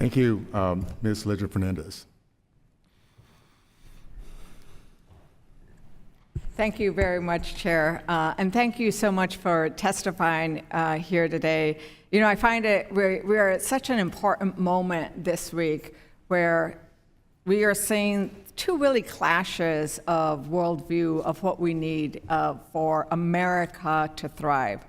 Thank you, Ms. Leger Fernandez. Thank you very much, Chair, and thank you so much for testifying here today. You know, I find we're at such an important moment this week where we are seeing two really clashes of worldview of what we need for America to thrive.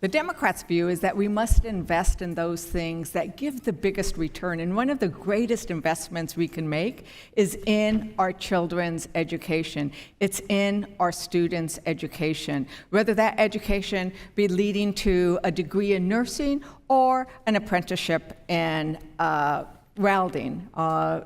The Democrats' view is that we must invest in those things that give the biggest return. And one of the greatest investments we can make is in our children's education. It's in our students' education, whether that education be leading to a degree in nursing or an apprenticeship in welding,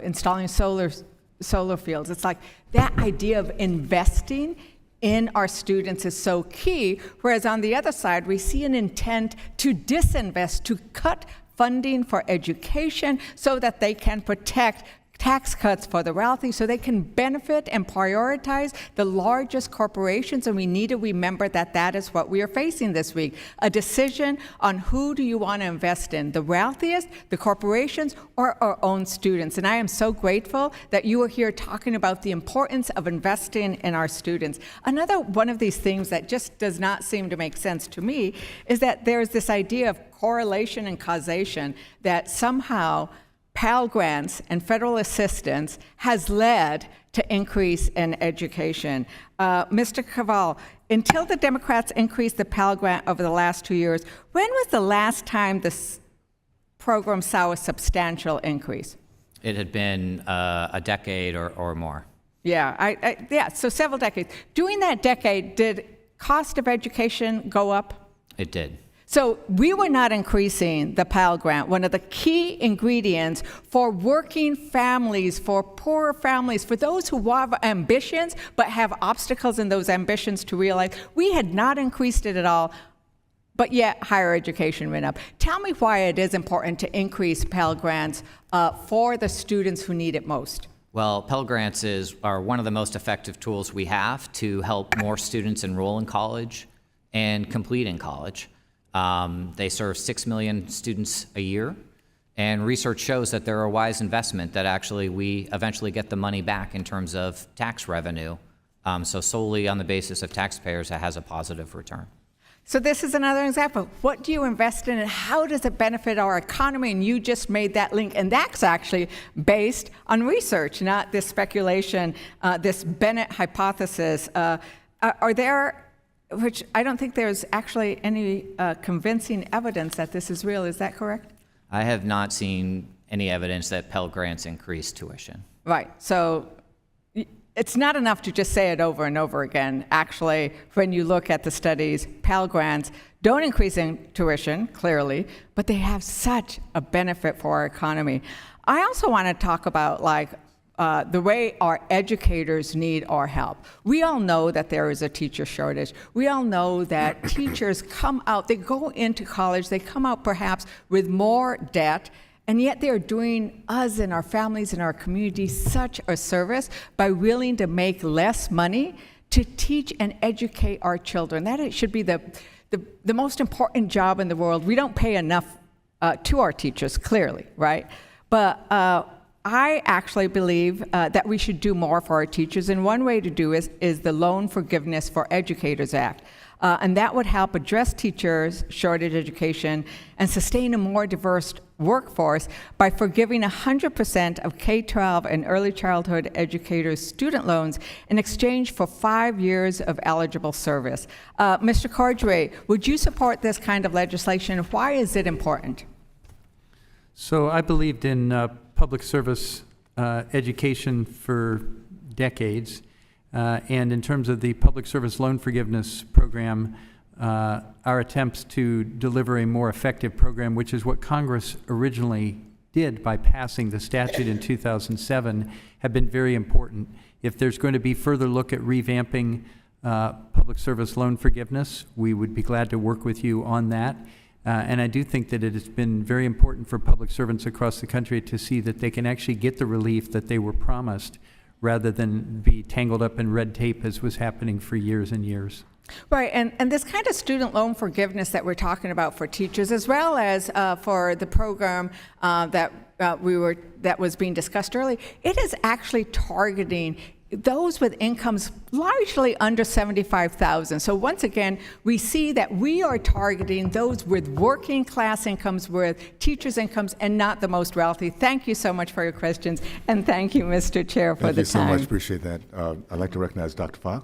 installing solar fields. It's like that idea of investing in our students is so key, whereas on the other side, we see an intent to disinvest, to cut funding for education so that they can protect tax cuts for the wealthy, so they can benefit and prioritize the largest corporations. And we need to remember that that is what we are facing this week, a decision on who do you want to invest in, the wealthiest, the corporations, or our own students. And I am so grateful that you are here talking about the importance of investing in our students. Another one of these things that just does not seem to make sense to me is that there's this idea of correlation and causation, that somehow Pell Grants and federal assistance has led to increase in education. Mr. Cavall, until the Democrats increased the Pell Grant over the last 2 years, when was the last time this program saw a substantial increase? It had been a decade or more. Yeah, so several decades. During that decade, did cost of education go up? It did. So we were not increasing the Pell Grant, one of the key ingredients for working families, for poorer families, for those who have ambitions but have obstacles in those ambitions to realize. We had not increased it at all, but yet higher education went up. Tell me why it is important to increase Pell Grants for the students who need it most. Well, Pell Grants are one of the most effective tools we have to help more students enroll in college and complete in college. They serve 6 million students a year, and research shows that they're a wise investment, that actually we eventually get the money back in terms of tax revenue. So solely on the basis of taxpayers, it has a positive return. So this is another example. What do you invest in and how does it benefit our economy? And you just made that link, and that's actually based on research, not this speculation, this Bennett hypothesis. Are there, which I don't think there's actually any convincing evidence that this is real. Is that correct? I have not seen any evidence that Pell Grants increase tuition. Right. So it's not enough to just say it over and over again. Actually, when you look at the studies, Pell Grants don't increase in tuition, clearly, but they have such a benefit for our economy. I also want to talk about the way our educators need our help. We all know that there is a teacher shortage. We all know that teachers come out, they go into college, they come out perhaps with more debt, and yet they're doing us and our families and our community such a service by willing to make less money to teach and educate our children. That it should be the most important job in the world. We don't pay enough to our teachers, clearly, right? But I actually believe that we should do more for our teachers, and one way to do is the Loan Forgiveness for Educators Act. And that would help address teachers' shortage education and sustain a more diverse workforce by forgiving 100% of K-12 and early childhood educators' student loans in exchange for 5 years of eligible service. Mr. Cordray, would you support this kind of legislation? Why is it important? So I believed in public service education for decades. And in terms of the Public Service Loan Forgiveness Program, our attempts to deliver a more effective program, which is what Congress originally did by passing the statute in 2007, have been very important. If there's going to be further look at revamping public service loan forgiveness, we would be glad to work with you on that. And I do think that it has been very important for public servants across the country to see that they can actually get the relief that they were promised, rather than be tangled up in red tape as was happening for years and years. Right, and this kind of student loan forgiveness that we're talking about for teachers, as well as for the program that was being discussed earlier, it is actually targeting those with incomes largely under $75,000. So once again, we see that we are targeting those with working class incomes, with teachers' incomes, and not the most wealthy. Thank you so much for your questions, and thank you, Mr. Chair, for Thank the you so time. much. Appreciate that. I'd like to recognize Dr. Fox.